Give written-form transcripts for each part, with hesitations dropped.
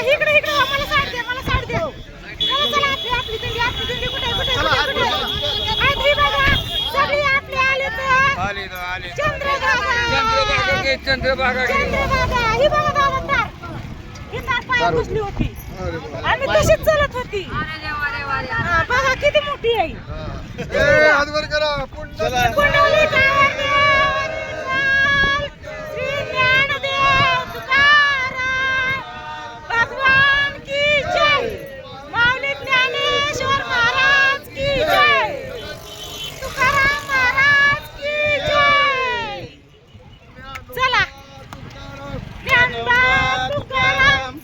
इकडे इकडे मला साड द्या मला साड द्या चला चला आपली दिंडी कुठे कुठे आधी बघा सगळी आपली आले तर चंद्रभागा ही बघा दादा ही तार पायात घुसली होती आणि तशीच चालत होती बघा किती मोठी आहे हातवर करा पुंडलिक श्री ज्ञानदेव तुकाराम भगवान की जय माऊली ज्ञानेश्वर महाराज की जय तुकाराम महाराज की जय चला ज्ञानदेव तुकाराम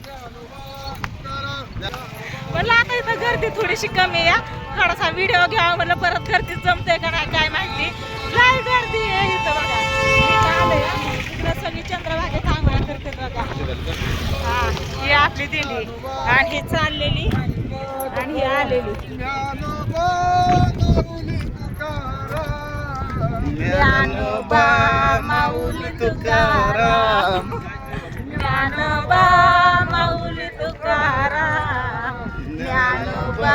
म्हणलं आता इथं गर्दी थोडीशी कमी आहे थोडासा व्हिडिओ घ्यावा म्हणलं परत गर्दीत जमते का नाही काय माहिती लय गर्दी आहे इथं बघा इथं आलंय इकडं सगळी चंद्रभागेत आंघोळ्या करते बघा हा ही आपली दिंडी आणि ही चाललेली आणि ही आलेली ज्ञानोबा माऊली तुकाराम ज्ञानोबा माऊली तुकाराम ज्ञानोबा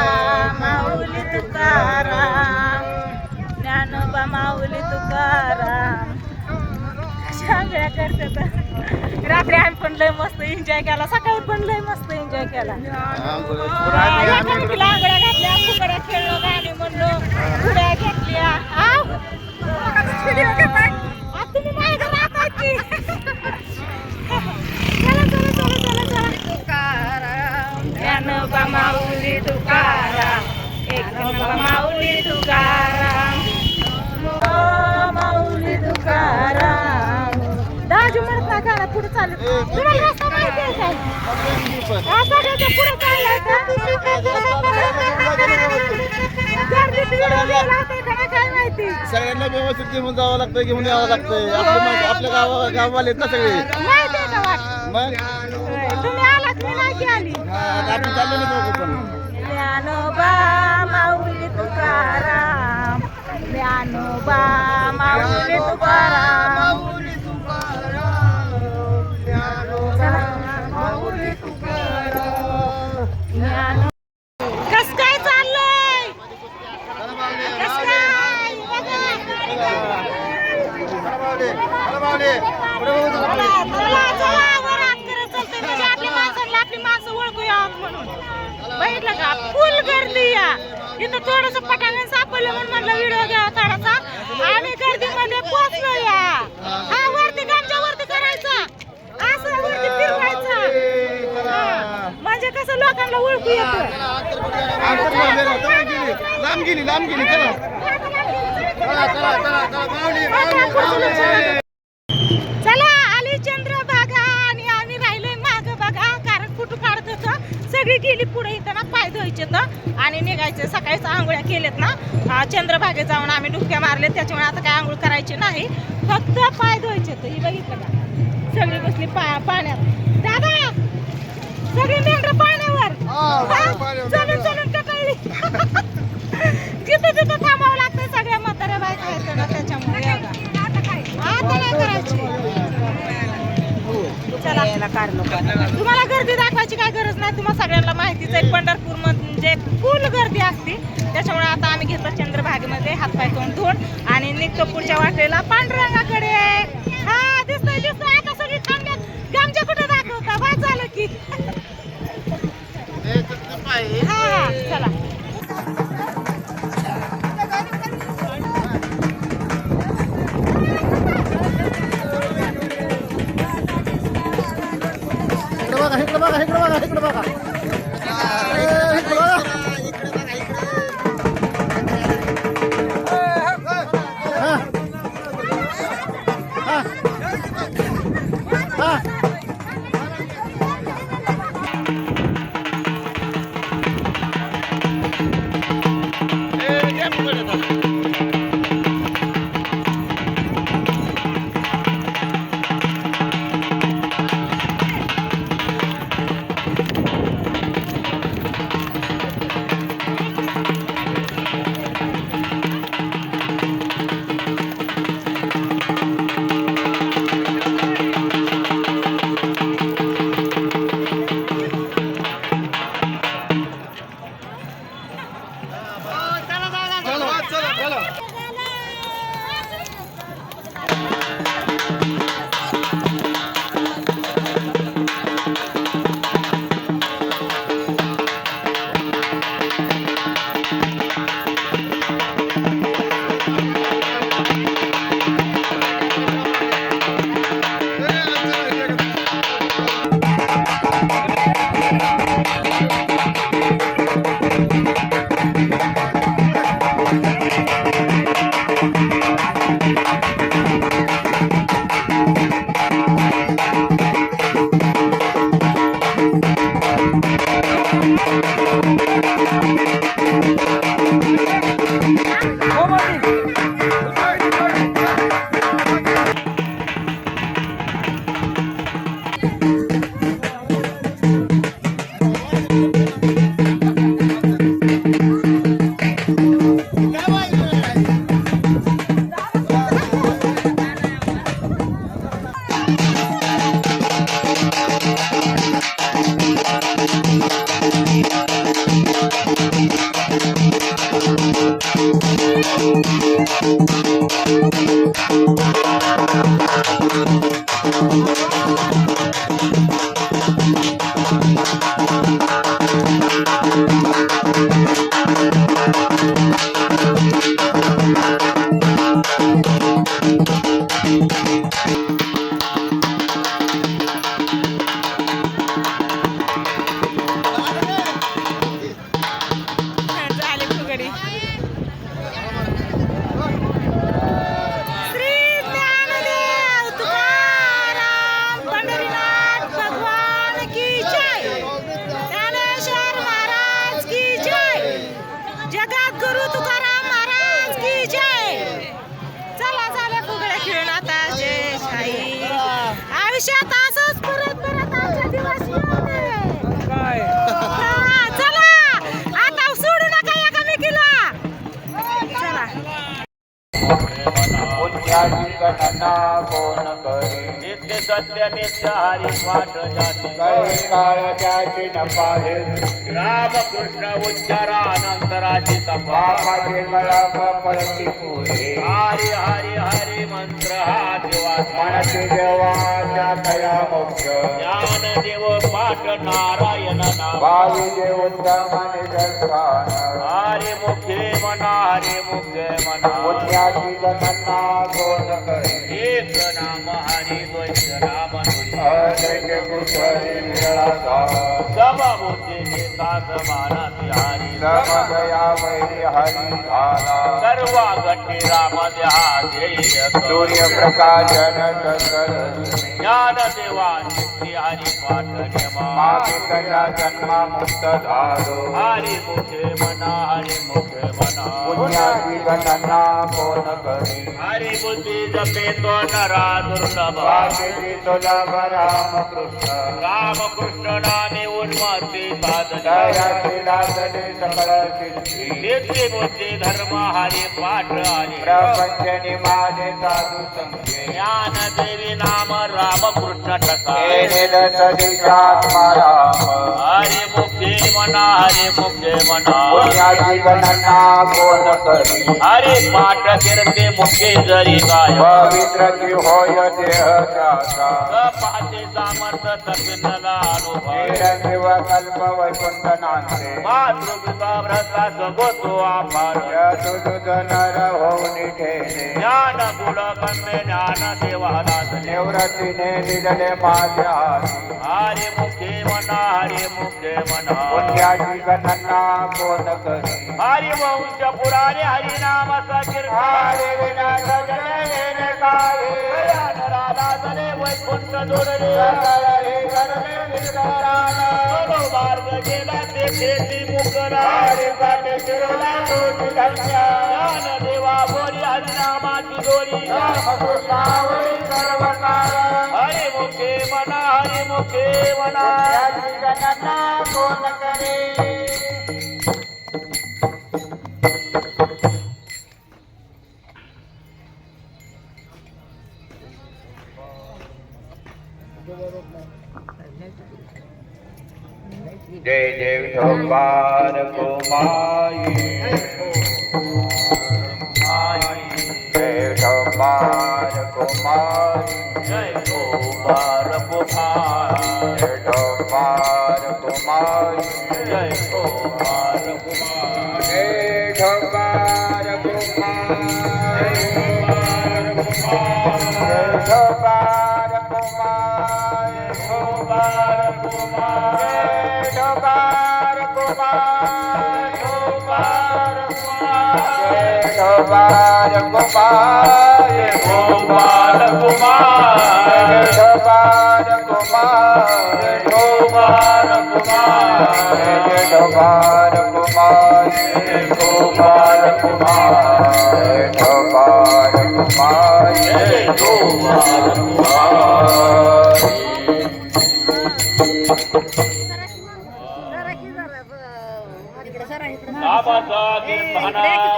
माऊली तुकाराम ज्ञानोबा माऊली तुकाराम सगळ्या करतात रात्री आम्ही पण लय मस्त एन्जॉय केला सकाळी पण लय मस्त एन्जॉय केला आंघोळ्या घातल्या फुगड्या खेळलो गाणी म्हणलो उड्या घेतल्या तुम्ही माझ्या राहतात की चला चला चला चला चला तुकाराम ज्ञानोबा माऊली तुकाराम एक ज्ञानोबा माऊली तुकाराम माऊली तुकाराम दाजू म्हणत ना गाणं पुढे चालू तुम्हाला रस्ता माहिती आहे काय रस्त्याच्या पुढे चाललाय काय माहिती सगळ्यांना व्यवस्थित घेऊन जावं लागतं घेऊन यावं लागतंय आपल्या गावाला येत ना सगळे मग तुम्ही आलात मी नाही आली आपण चाललो ना दोघं पण ज्ञानोबा माऊली तुकाराम ज्ञानोबा माऊली तुकाराम कस काय चाललंय कस काय आपली माणसं ओळखूया म्हणून बघितलं का फुल गर्दी या इथं थोडस पटांगण सापडलं म्हणून म्हणलं व्हिडिओ घ्यावा थोडासा आणि गर्दीमध्ये पोहोचलो या हा वरती गामच्या वरती करायचा असं वरती फिरवायचं म्हणजे कसं लोकांना ओळखू येतं लांब गेली चला आली चंद्रभागा आणि आम्ही राहिलोय माग बघा कारण फोटो काढत होतो सगळी गेली पुढे इथं ना पाय धुवायचे तर आणि निघायचे सकाळीच आंघोळ्या केलेत ना चंद्रभागेत जाऊन आम्ही डुबक्या मारले त्याच्यामुळे आता काय आंघोळ करायची नाही फक्त पाय धुवायचे तर ही बघितलं का सगळी बसली पाण्यात दादा सगळी मेंढरं पाण्यावर चलून चलून कटाळली जिथं तिथं थांबावं लागतं सगळ्या म्हाताऱ्या बायका आहेत ना त्याच्यामुळे आता नाही करायची चला तुम्हाला गर्दी दाखवायची काय गरज नाही तुम्हाला सगळ्यांना माहितीच आहे पंढरपूर म्हणजे फुल गर्दी असते त्याच्यामुळे आता आम्ही घेतो चंद्रभागेमध्ये हातपाय तोंड धुवून आणि निघतो पुढच्या वाटेला पांडुरंगाकडे हा दिसतोय आता सगळी थांबल्यात गामच्या कुठे दाखवता वाद झालं की हा चला इकडे बघा झाले फुगडी. श्री ज्ञानदेव तुकाराम पंढरीनाथ भगवान की जय. ज्ञानेश्वर महाराज की जय. जगद्गुरु तुकाराम महाराज की जय. चला झाल्या फुगड्या खेळून आता जय साई. आयुष्यात असंच परत परत आमचे दिवस येऊ दे. हा, चला आता सोडू नका एकामेकीला. चला नित्य सत्य नित्य हरी पाठ जाती रामकृष्ण उच्चारानंतराची तपा हरी हरी हरी मंत्र हा ज्ञान देव पाठ नारायण नाम हरे मुखे मना हरे मुखे मना एक नाम हरि द्वैत नाम सब बुद्धि सात माना तिहारी सर्वा गट्टी राम सूर्य प्रकाशन ज्ञान देवा नित्य हरि पाठ जन्मा मुक्त झालो हरि मुखे मना हरि मुखे मना पुण्याची गणना कोण करी हरि बुद्धि जपे तो नरा दुर्लभ तुलभ रामकृष्ण रामकृष्ण नामे उन्मत्ती साधन दयाची दासने सकळ सिद्धी नित्य बुद्धि धर्म हरि पाठ हरि प्रपंचनी माझे साधू संगे ज्ञान देवी नाम रामकृष्ण ठका सदिशात्मा राम हरि मुखे मना हरि मुखे मना पुण्याची गणना कोण करी हरि पाठ कीर्ती मुखे जरी गाय पवित्रची होय देह त्याचा पाचे सामर्थ तपिनला अनुभव निरंजीव कल्प वैकुंठ नांदे मातृपिता भ्रता सगोतो आभार तुझ नर होऊन ठेले ज्ञान गुण गम्य ज्ञान देवादास निवृत्तीने दिले माझ्या हाती हरि मुखे मना हरि मुखे मना पुण्याची गणना कोण करी हरि वंश पुराणे हरि नाम हरे विनाश जने काय राधा जने वैकुंठ जोडले मार्ग गेला ते खेती मुकरा हरे काटे शिरोला तोची धन्य ज्ञान देवा बोरी हरि नामाची दोरी कृष्णावरी सर्वकाळ हरि मुखे मना हरि मुखे मना पुण्याची गणना कोण करे जय जय विठोबार कुमाई जय विठोबार कुमाई जय गोपार कुमार जय विठोबार कुमाई जय गोपार कुमार जय विठोबार कुमाई जय विठोबार कुमाई गोपार कुमार ढोबार कुमार गोपार कुमार ढोबार कुमार गोपाल कुमार ढोबार कुमार कुमार कुमार कुमार कुमार कुमार कुमार कुमार कुमार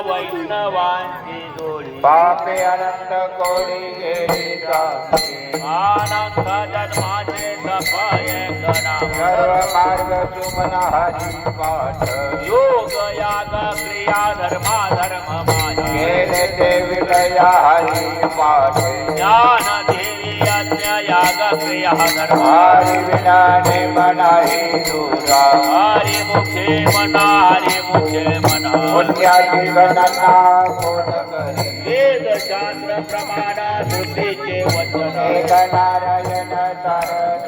वैष्णवांची जोडी पापे अनंत कोडी गेली आनंद जन्माचे सफाय करा सर्व मार्ग सुमना हरी पाठ योग याग क्रिया धर्मा धर्म माया केले ते विलया हरी पाठ ज्ञान देवी यज्ञ याग क्रिया धर्म हरी विनाने मनाही दूरा हरी मुखे मना हरी मुखे मना पुण्याची गणना कोण करी वेद शास्त्र प्रमाण बुद्धीचे वचन एक नारायण तारक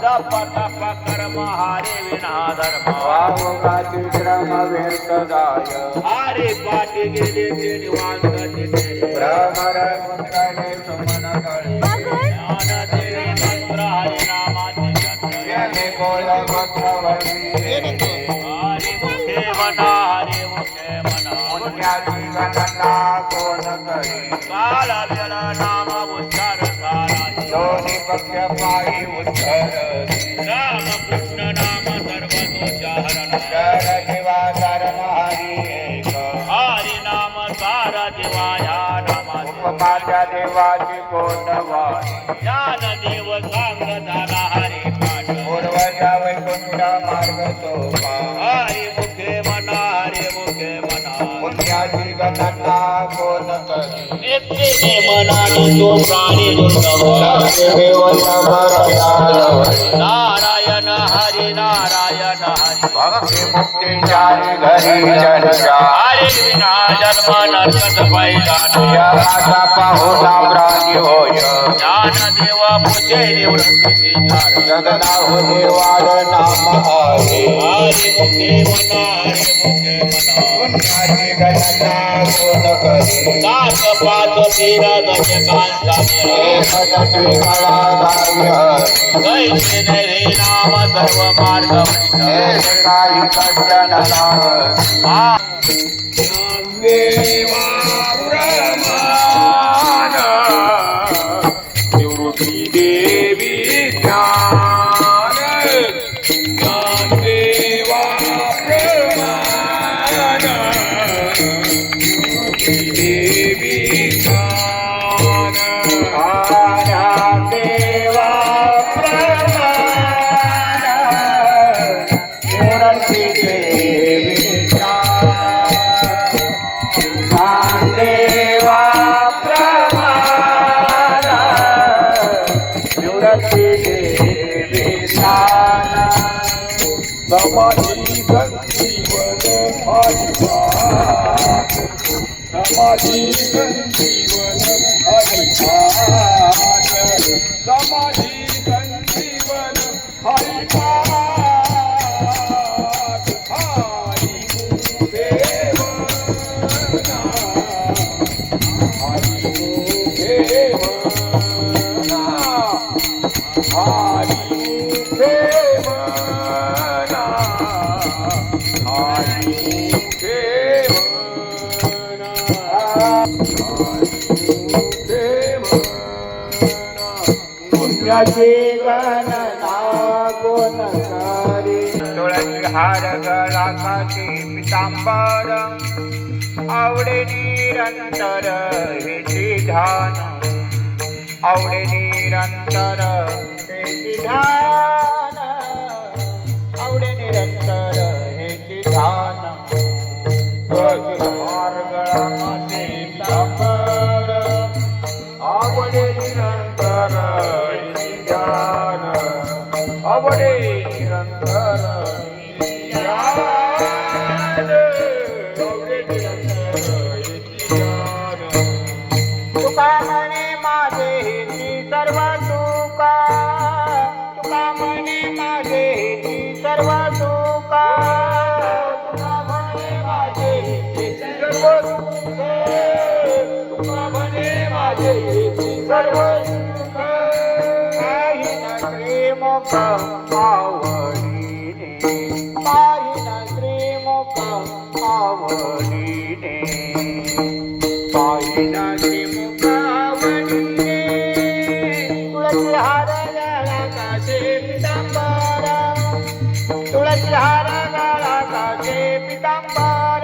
जप तप कर्म हरे विना धर्म वाहुगाची श्रम व्यर्थ जाय हरे पाठी गेले ते निवांत तिथे भ्रमर कुंडले सुमन कळे ज्ञान देवी मंत्र हरि नामाचे जप कोळ मंत्र वैरी हरि मुखे मना हरि मुखे मना पुण्याची गणना कोण करी काल वेळ नाम उच्चार सारा दोन्ही पक्ष पायी उद्धर राम कृष्ण नाम सर्वदोषहरण जय शिवा शरण हरी एक हरी नाम सारा देवाया नामा उपमाच्या देवाची कोण वाणी ज्ञान देव सांग झाला हरी पाठ पूर्वजा वैकुंठ मार्ग सोपा हरी मुखे मना हरी मुखे मना पुण्याची गणना कोण करी नित्य मनाने तो प्राणी दुर्लभ नारायण हरी नारायण हरी भक्ती मुक्ती चारी घरी चर्चा हरी विना जन्म नरकत पैदा पाहुणा प्राणी होय ज्ञान देवा पूजे निवृत्तीची धार जगदाहु देवार नाम आहे हरी मुखे मना हरी मुखे मना पुण्याची गणना कोण करी सात पाच तेरा दशकांचा कैसे नरे नाम सर्व मार्ग काही कष्टन निवृत्ती देवी ज्ञान ज्ञान देवा प्रमाण देवी ज्ञान देवा प्रमाण मुरती देवी ज्ञान देवा प्रमाण मुरती देवी ज्ञान समाधी संजीवन समाधी संजीवन हरिपाठ समाधी संजीवन हरिपाठ हरि देव हरि देव हरि देव पुण्याची गणना कोण करी तुळशी हार गळाकाठी पितांबर आवडे निरंतर हेची ध्यान आवडे निरंतर हेची ध्यान आवडे निरंतर हेची ध्यान तुळशी हार गळाकाठी पितांबर आवडे निरंतर हेची ध्यान आवडे निरंतर हेची ध्यान आवडे निरंतर हेची ध्यान तुका म्हणे माझे हेची सर्व तुका तुका म्हणे माझे हेची सर्व तुका तुका म्हणे माझे हेची सर्व तुका तुका म्हणे माझे हेची सर्व तुका काही न श्रीमुख आवडीने पाहिला श्रीमुख आवडीने पाहिला श्रीमुख आवडीने तुळशी हार गळा काशे पितांबर तुळशी हार गळा काशे पितांबर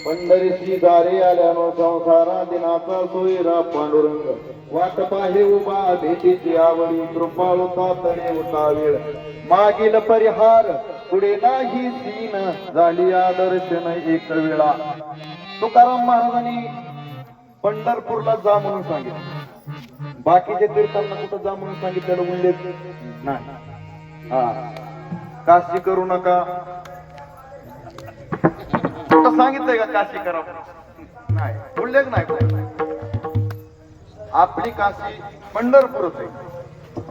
पंढरीची दारी आल्यानो संसारा दिनाचा सोयरा पांडुरंग वाट पाहे उभा भेटीची आवडी कृपाळू तातणे होता वेळ मागील परिहार पुढे नाही सीन झाली दर्शन एक वेळा तुकाराम महाराजांनी पंढरपूरला जा म्हणून सांगितलं बाकीच्या तीर्थांना कुठं जा म्हणून सांगितलेलं उल्लेख नाही हा काशी करू नका कुठं सांगितलंय का काशी करा नाही उल्लेख नाही आपली काशी पंढरपूरच आहे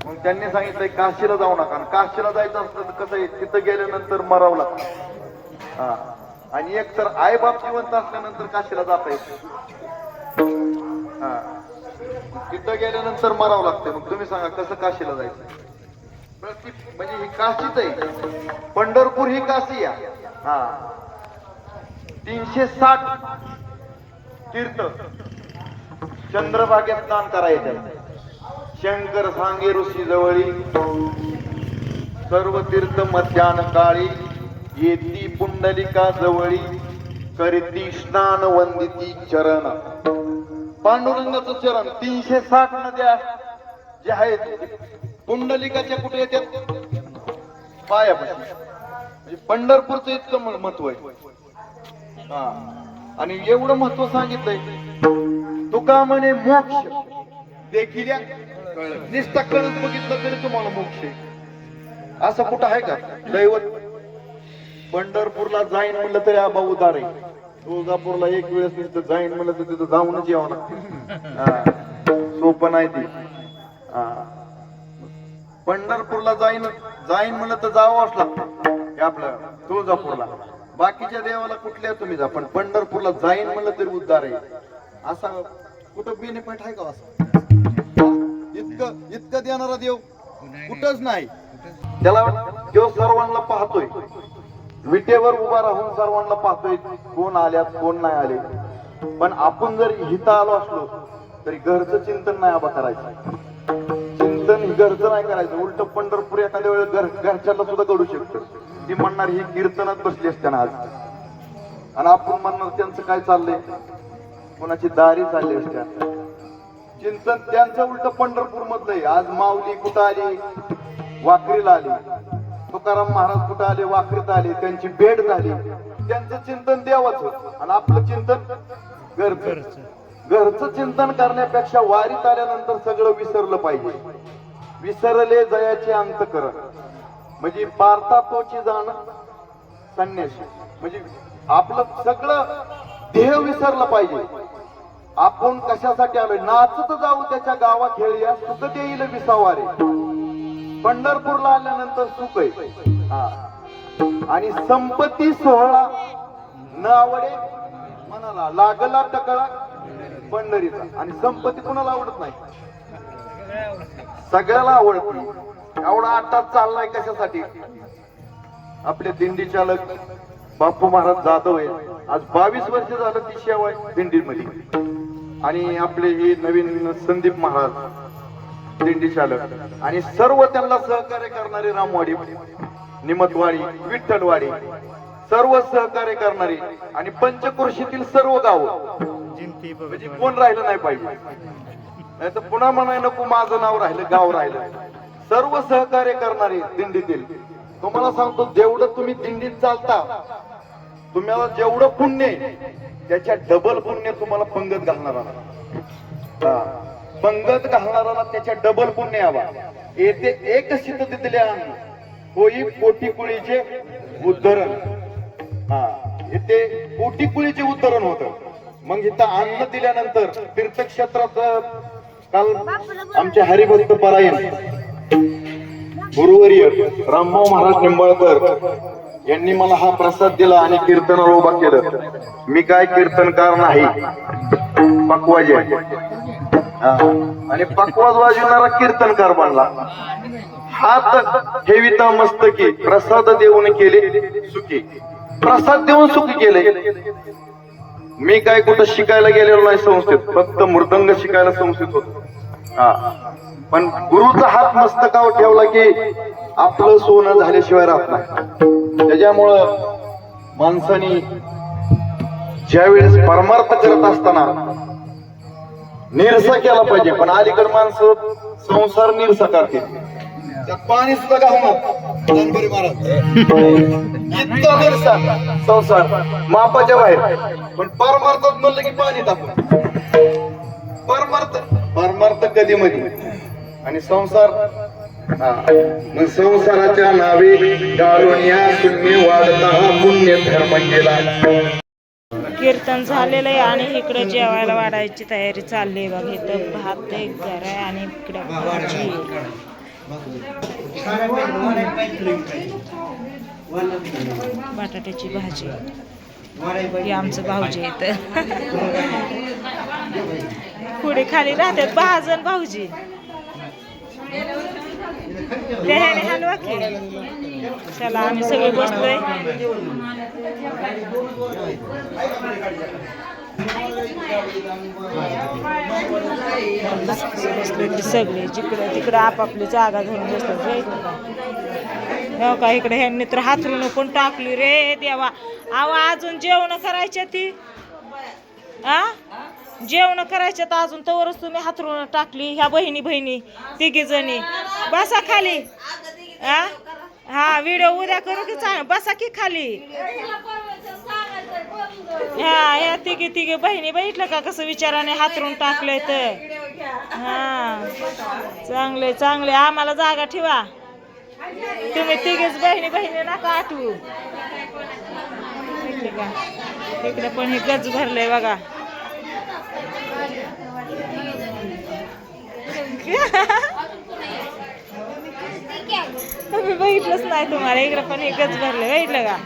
मग त्यांनी सांगितलंय काशीला जाऊ नका काशीला जायचं असलं तर कसं आहे तिथं गेल्यानंतर मरावं लागतं हा आणि एक तर आई बाप जिवंत असल्यानंतर काशीला जाता येत हा तिथं गेल्यानंतर मरावं लागतं मग तुम्ही सांगा कसं काशीला जायचं म्हणजे ही काशीच आहे पंढरपूर ही काशी आहे हा 360 तीर्थ चंद्रभागेत स्नान करायचं शंकर सांगे ऋषी जवळी सर्व तीर्थ मध्यान काळी येती पुंडलिका जवळी करीती स्नान वंदिती चरण पांडुरंगाचं चरण 360 नद्या जे आहेत पुंडलिकाच्या कुठे येतात पायापाशी म्हणजे पंढरपूरचं इतकं महत्व आहे हा आणि एवढं महत्व सांगितलंय तुका म्हणे मोक्ष देखील निष्ठा कळत बघितलं तरी तुम्हाला मोक्ष आहे असं कुठं आहे का दैवत पंढरपूरला जाईन म्हणलं तरी आबा उदार आहे तुळजापूरला एक वेळेस नुसतं जाईन म्हणलं तर तिथं जाऊनच यावं लागतं सोपं नाही ती पंढरपूरला जाईन म्हणलं तर जावंच लागतं आपलं तुळजापूरला बाकीच्या देवाला कुठल्या तुम्ही जा पण पंढरपूरला जाईन म्हणलं तरी उद्धार आहे असा कुठं बेनिफिट आहे का असं इतकं देणारा देव कुठंच नाही त्याला देव सर्वांना पाहतोय विटेवर उभा राहून सर्वांना पाहतोय कोण आल्यात कोण नाही आले पण आपण जर इथं आलो असलो तरी घरचं चिंतन नाही आबा करायचं चिंतन घरचं नाही करायचं उलट पंढरपूर एखाद्या वेळेस घरच्याला सुद्धा घडू शकतं ती म्हणणार ही कीर्तनात बसली असताना आज आणि आपण म्हणणार त्यांचं काय चाललंय कोणाची दारी चालली असत्या चिंतन त्यांचं उलट पंढरपूर मधलंय आज माऊली कुठं आली वाखरीला आली तुकाराम महाराज कुठं आले वाखरीत आले त्यांची भेट झाली त्यांचं चिंतन देवाचं आणि आपलं चिंतन घरचं चिंतन करण्यापेक्षा वारीत आल्यानंतर सगळं विसरलं पाहिजे विसरले जयाचे अंतकरण म्हणजे पारता तोची जाणं संन्यासी म्हणजे आपलं सगळं देह विसरलं पाहिजे आपण कशासाठी आलोय नाचत जाऊ त्याच्या गावा खेळूया सुख देईल विसावारे पंढरपूरला आल्यानंतर सुख आहे आणि संपत्ती सोहळा न आवडे मनाला लागला टकळा पंढरीचा आणि संपत्ती कुणाला आवडत नाही सगळ्याला आवडते एवढा आटात चाललाय कशासाठी आपले दिंडी चालक बापू महाराज जाधव आहे आज 22 वर्ष झालं ती सेवा आहे दिंडीमध्ये आणि आपले हे नवीन संदीप महाराज दिंडी चालक आणि सर्व त्यांना सहकार्य करणारे रामवाडी निमतवाडी विठ्ठलवाडी सर्व सहकार्य करणारी आणि पंचक्रोशीतील सर्व गाव म्हणजे कोण राहिलं नाही पाहिजे नाही तर पुन्हा म्हणाय नको माझं नाव राहिलं गाव राहिलं सर्व सहकार्य करणारे दिंडीतील तुम्हाला सांगतो जेवढं तुम्ही दिंडीत चालता तुम्हाला जेवढं पुण्य त्याच्या डबल पुण्य तुम्हाला पंगत घालणार हा. पंगत घालणाऱ्याला त्याच्या डबल पुण्य यावा. येथे एक शीत दिले अन्न होई कोटी कुळीचे उद्धरण. हा, येथे कोटी कुळीचे उद्धरण होतं. मग इथं अन्न दिल्यानंतर तीर्थक्षेत्रात काल आमचे हरिभक्त परायण गुरुवर्य रामभाऊ महाराज निंबाळकर यांनी मला हा प्रसाद दिला आणि कीर्तनाला उभा केलं. मी काय कीर्तनकार नाही, पकवाज आहे. आणि पकवाज वाजवणारा कीर्तनकार बनला. हात ठेविता मस्तकी प्रसाद देऊन केले सुखी. प्रसाद देऊन सुखी केले. मी काय कुठं शिकायला गेलेलो नाही संस्थेत, फक्त मृदंग शिकायला संस्थेत होतो. हा, पण गुरुचा हात मस्तकावर ठेवला की आपलं सोनं झाल्याशिवाय राहत नाही. त्याच्यामुळं माणसानी ज्या वेळेस परमार्थ करत असताना निरसा केला पाहिजे. पण अलीकडे माणसं संसार निरसा करते. त्यात पाणी सुद्धा घालणार जानबरी महाराज इतका निरसा संसार मापाच्या बाहेर. पण परमार्थात म्हणलं की पाणी टाकून परमार्थ कधी मध्ये आणि संसार. मग संसाराच्या नावे गाळून या तुम्ही वाढता पुण्य धर्म केला. कीर्तन झालेलं आहे आणि इकडे जेवायला वाढायची तयारी चालली आहे बघ. इथं भात एक घर आहे आणि इकडे भाजी, बटाट्याची भाजी. हे आमचं भाऊजी इथं पुढे खाली राहतात 10 जण भाऊजी. त्याने हलवा की. चला आम्ही सगळे बसलोय. बसले सगळे जिकडं तिकडं आपापली जागा धरून बसलो. हो का, इकडे ह्यांनी तर हातरून पण टाकली रे देवा. अजून जेवण करायच्या ती. जेवण करायच्यात अजून, तवरच तुम्ही हातरून टाकली. ह्या बहिणी तिघी जणी. बसा खाली. हा, व्हिडिओ उद्या करू की चांग. बसा की खाली. ह्या तिघी बहिणी बघितलं का कसं विचाराने हातरून टाकलंय तर. हा, चांगले आम्हाला जागा ठेवा. तुम्ही तिघीच बहिणी नका आठवू. इकडे पण हे गज भरलंय बघा. तुम्ही बघितलंच नाही. तुम्हाला इकडे पण हे गज भरलंय, बघितलं का.